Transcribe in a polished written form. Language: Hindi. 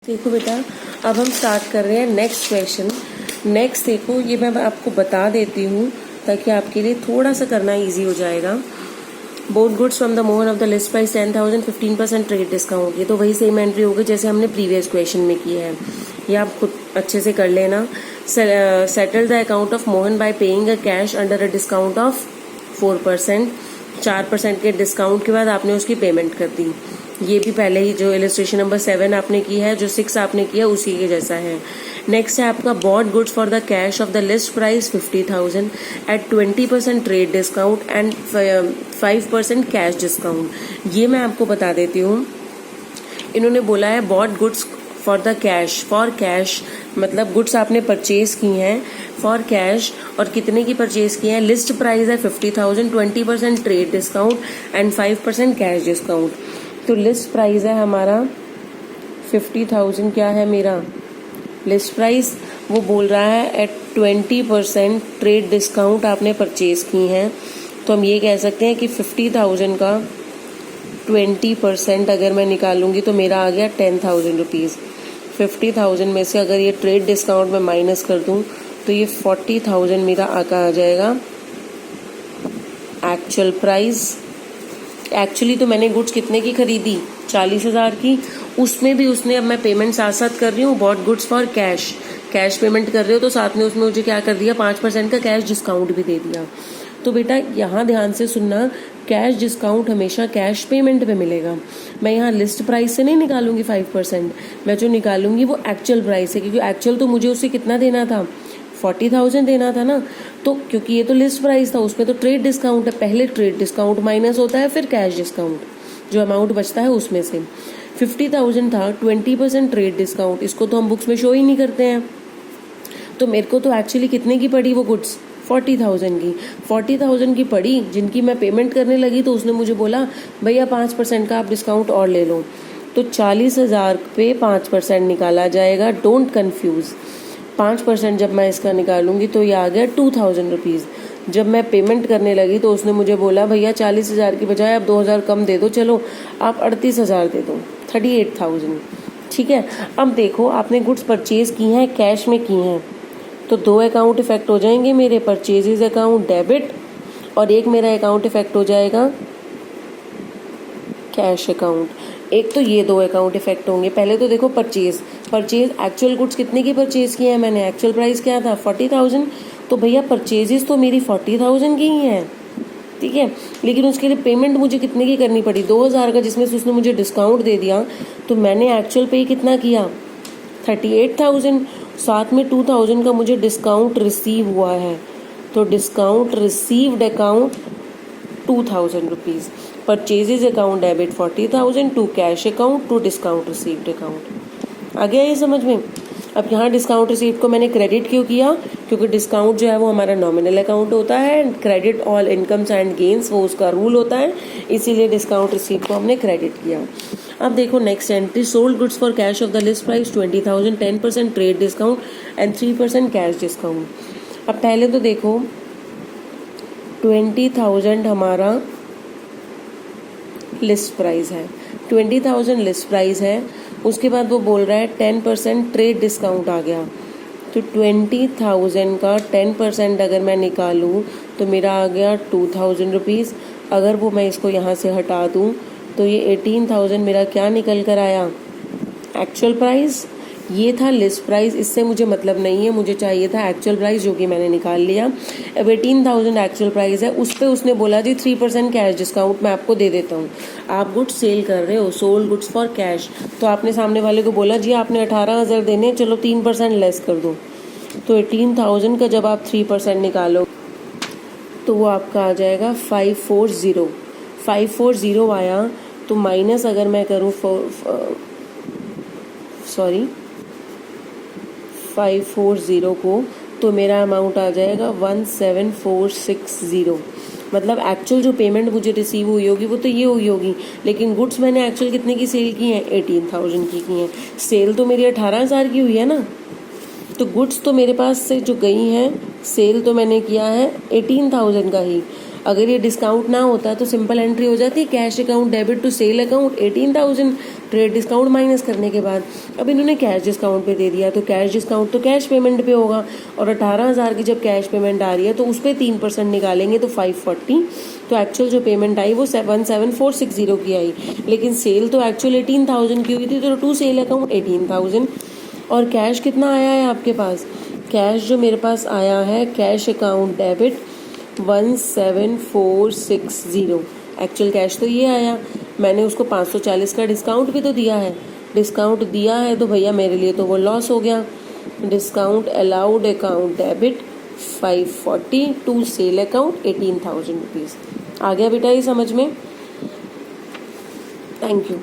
देखो बेटा, अब हम स्टार्ट कर रहे हैं नेक्स्ट क्वेश्चन। नेक्स्ट देखो, ये मैं आपको बता देती हूँ ताकि आपके लिए थोड़ा सा करना इजी हो जाएगा। Both goods from the Mohan of the list price 10,000, 15% trade discount. ये तो वही सेम एंट्री होगी जैसे हमने प्रीवियस क्वेश्चन में किया है। ये आप खुद अच्छे से कर लेना। Settle the account of Mohan bye paying a cash under a discount of 4%। 4% के डिस्काउंट के बाद आपने उसकी पेमेंट कर दी। ये भी पहले ही जो इलस्ट्रेशन नंबर 7 आपने की है, जो 6 आपने किया उसी के जैसा है। नेक्स्ट है आपका bought goods for the cash of the list price 50,000 at 20% trade discount and 5% cash discount. ये मैं आपको बता देती हूँ। इन्होंने बोला है bought goods for the cash, for cash मतलब गुड्स आपने परचेज की हैं फॉर कैश, और कितने की परचेज की है। लिस्ट प्राइस है 50,000, 20% trade discount and 5% cash discount. तो लिस्ट प्राइस है हमारा 50,000। क्या है मेरा लिस्ट प्राइस? वो बोल रहा है एट 20% ट्रेड डिस्काउंट आपने परचेज की हैं। तो हम ये कह सकते हैं कि 50,000 का 20% अगर मैं निकालूंगी तो मेरा आ गया 10,000 रुपीज़। 50,000 में से अगर ये ट्रेड डिस्काउंट में माइनस कर दूं तो ये 40,000 मेरा आ जाएगा एक्चुअल प्राइस। एक्चुअली तो मैंने गुड्स कितने की खरीदी? 40,000 की। उसमें भी उसने, अब मैं पेमेंट साथ साथ कर रही हूँ, bot goods for cash, cash payment कर रहे हो तो साथ में उसमें मुझे क्या कर दिया, 5% का कैश डिस्काउंट भी दे दिया। तो बेटा यहाँ ध्यान से सुनना, कैश डिस्काउंट हमेशा कैश पेमेंट पे मिलेगा। मैं यहाँ लिस्ट प्राइस से नहीं निकालूंगी 5%, मैं जो निकालूंगी वो एक्चुअल प्राइस है, क्योंकि एक्चुअल तो मुझे उसे कितना देना था, 40,000 देना था ना। तो क्योंकि ये तो लिस्ट प्राइस था, उसमें तो ट्रेड डिस्काउंट है, पहले ट्रेड डिस्काउंट माइनस होता है फिर कैश डिस्काउंट, जो अमाउंट बचता है उसमें से। 50,000 था, 20% ट्रेड डिस्काउंट, इसको तो हम बुक्स में शो ही नहीं करते हैं। तो मेरे को तो एक्चुअली कितने की पड़ी वो गुड्स? 40,000 की। 40,000 की पड़ी, जिनकी मैं पेमेंट करने लगी तो उसने मुझे बोला भैया 5% का आप डिस्काउंट और ले लो। तो 40,000 पे 5% निकाला जाएगा, डोंट कन्फ्यूज़। 5% जब मैं इसका निकालूंगी तो ये आ गया 2,000 रुपीज़। जब मैं पेमेंट करने लगी तो उसने मुझे बोला भैया 40,000 की बजाय आप 2,000 कम दे दो, चलो आप 38,000 दे दो, 38,000। ठीक है। अब देखो, आपने गुड्स परचेज की हैं, कैश में की हैं, तो 2 अकाउंट इफेक्ट हो जाएंगे मेरे, परचेजेज अकाउंट डेबिट, और एक मेरा अकाउंट इफेक्ट हो जाएगा कैश अकाउंट। एक तो ये 2 अकाउंट इफेक्ट होंगे। पहले तो देखो परचेज एक्चुअल गुड्स कितने की परचेज की है मैंने, एक्चुअल प्राइस क्या था 40,000, तो भैया परचेजेस तो मेरी 40,000 की ही हैं, ठीक है। लेकिन उसके लिए पेमेंट मुझे कितने की करनी पड़ी, 2,000 का, जिसमें से उसने मुझे डिस्काउंट दे दिया। तो मैंने एक्चुअल पे कितना किया, 38,000, साथ में 2,000 का मुझे डिस्काउंट रिसीव हुआ है। तो discount received account 2,000 rupees, purchases account debit 40,000, to cash account, to discount received account. आ गया ये समझ में? अब यहाँ डिस्काउंट रिसीव्ड को मैंने क्रेडिट क्यों किया? क्योंकि डिस्काउंट जो है वो हमारा नॉमिनल अकाउंट होता है, credit all incomes and gains वो उसका रूल होता है, इसीलिए डिस्काउंट रिसीव्ड को हमने क्रेडिट किया। अब देखो next entry, sold goods for cash of the list price 20,000, 10% trade discount and 3% cash discount. अब पहले तो देखो 20,000 हमारा लिस्ट प्राइस है, 20,000 लिस्ट प्राइस है। उसके बाद वो बोल रहा है 10% ट्रेड डिस्काउंट आ गया। तो 20,000 का 10% अगर मैं निकालूं तो मेरा आ गया 2,000 रुपीज़। अगर वो मैं इसको यहाँ से हटा दूं तो ये 18,000 मेरा क्या निकल कर आया, एक्चुअल प्राइस। ये था लिस्ट प्राइस, इससे मुझे मतलब नहीं है, मुझे चाहिए था एक्चुअल प्राइस, जो कि मैंने निकाल लिया। अब 18,000 एक्चुअल प्राइस है, उस पर उसने बोला जी 3% कैश डिस्काउंट मैं आपको दे देता हूँ। आप गुड्स सेल कर रहे हो, सोल्ड गुड्स फॉर कैश, तो आपने सामने वाले को बोला जी आपने 18,000 देने, चलो 3% लेस कर दो। तो 18,000 का जब आप 3% निकालो तो वो आपका आ जाएगा 540। 540 आया तो माइनस अगर मैं करूँ 540 को, तो मेरा अमाउंट आ जाएगा 17,460। मतलब एक्चुअल जो पेमेंट मुझे रिसीव हुई होगी वो तो ये हुई होगी, लेकिन गुड्स मैंने एक्चुअल कितने की सेल की हैं, 18,000 की हैं। सेल तो मेरी 18,000 की हुई है ना, तो गुड्स तो मेरे पास से जो गई हैं, सेल तो मैंने किया है 18,000 का ही। अगर ये डिस्काउंट ना होता तो सिंपल एंट्री हो जाती cash account debit to sale account 18,000 trade discount minus करने के बाद। अब इन्होंने कैश डिस्काउंट पे दे दिया तो कैश डिस्काउंट तो कैश पेमेंट पे होगा, और 18,000 की जब कैश पेमेंट आ रही है तो उस पर 3% निकालेंगे तो 540। तो एक्चुअल जो पेमेंट आई वो 17,460 की आई, लेकिन सेल तो एक्चुअल 18,000 की हुई थी, तो टू सेल अकाउंट 18,000। और कैश कितना आया है आपके पास? कैश जो मेरे पास आया है cash account debit 17,460। Actual cash तो ये आया, मैंने उसको 540 का डिस्काउंट भी तो दिया है। डिस्काउंट दिया है तो भैया मेरे लिए तो वो लॉस हो गया। Discount allowed account debit 540 to sale account 18,000 rupees. आ गया बेटा ये समझ में? Thank you.